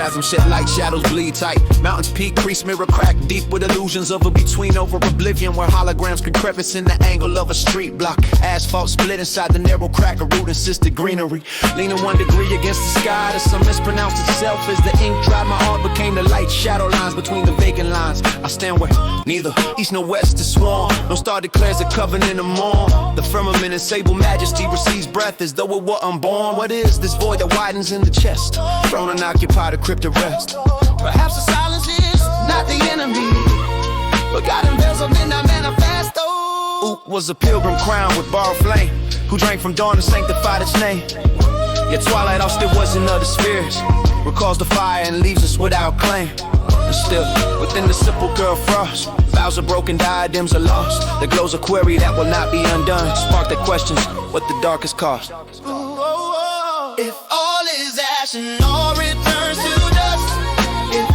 phantasm, shed light, shadows bleed tight. Mountains peak, crease, mirror crack, deep with illusions of a between over oblivion, where holograms can crevice in the angle of a street block. Asphalt split inside the narrow crack of root-encysted greenery. Leaning 1 degree against the sky, the sun mispronounced itself as the ink dried. My art became the light shadow lines between the vacant lines. I stand where neither east nor west is sworn. No star declares a covenant of morn. The firmament in sable majesty receives breath as though it were unborn. What is this void that widens in the chest? Thrown unoccupied, a crypt of rest. Perhaps the silence is not the enemy, but God unveils a midnight manifesto. Oop was a pilgrim crowned with borrowed flame, who drank from dawn to sanctified its name. Yet twilight all still wasn't of the spirits, recalls the fire and leaves us without claim. And still, within the sepulchre of frost, vows of broken diadems are lost. There glows a query that will not be undone, spark that questions what the darkest cost. If all is ash and all returns to dust, if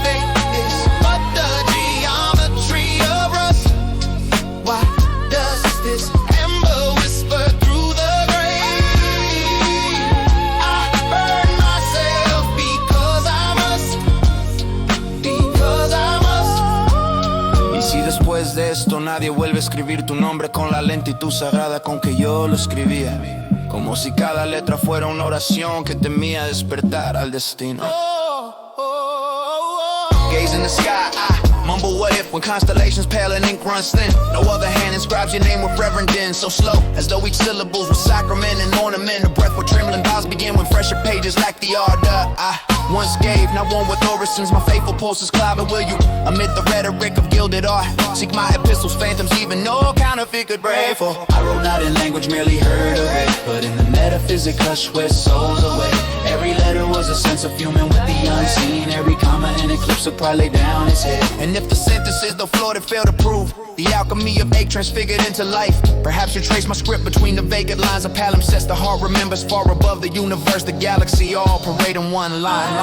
fate is but the geometry of rust, why does this ember whisper through the grave? I burn myself because I must. Y si después de esto nadie vuelve a escribir tu nombre con la lentitud sagrada con que yo lo escribía, como si cada letra fuera una oración que temía despertar al destino. Gaze in the sky, I mumble what if when constellations pale and ink runs thin. No other hand inscribes your name with reverend in, so slow as though each syllable's was sacrament and ornament. A breath with trembling vows begin when fresher pages lack the ardor I once gave, now one with orisons. My faithful pulses cloud, but will you, amid the rhetoric of gilded art, seek my epistles, phantoms even no counterfeit could brave for? I wrote not in language, merely heard of it, but in the metaphysic hush where souls away. Every letter was a sense of human with the unseen. Every comma an eclipse would probably lay down its head. And if the sentence is the floor that failed to prove the alchemy of ache transfigured into life, perhaps you trace my script between the vacant lines of palimpsests. The heart remembers far above the universe, the galaxy, all parade in one line.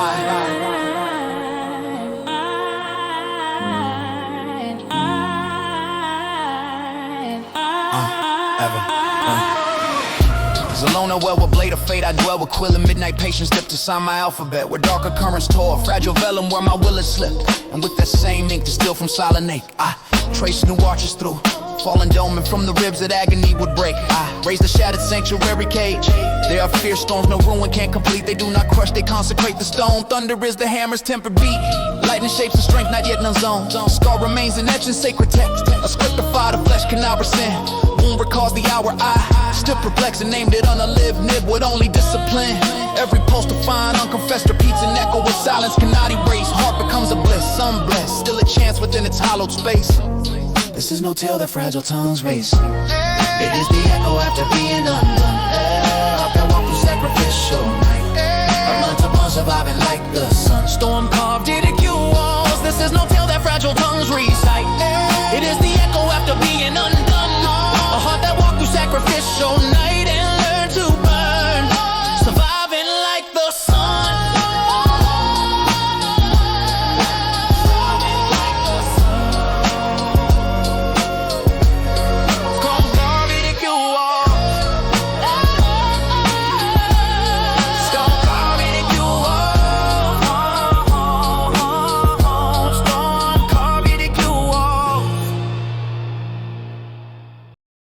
Alone a well with blade of fate, I dwell with quill and midnight patience dipped to sign my alphabet, where darker currents tore, fragile vellum where my will is slipped. And with that same ink to steal from silent ink, I trace new arches through fallen dome, and from the ribs that agony would break, I raise the shattered sanctuary cage. There are fierce storms no ruin can't complete. They do not crush, they consecrate the stone. Thunder is the hammer's tempered beat. Lightning shapes the strength not yet known zone. Scar remains an etched in sacred text, a script of fire the flesh cannot rescind. Wound recalls the hour I still perplexed and named it unalived nib with only discipline. Every pulse to find unconfessed repeats an echo with silence cannot erase. Heart becomes a bliss, some blessed, still a chance within its hollowed space. This is no tale that fragile tongues raise. It is the echo after being undone. After walk through sacrificial night, I learned to burn surviving like the sun. Storm carved ridicule walls. This is no tale that fragile tongues recite. It is the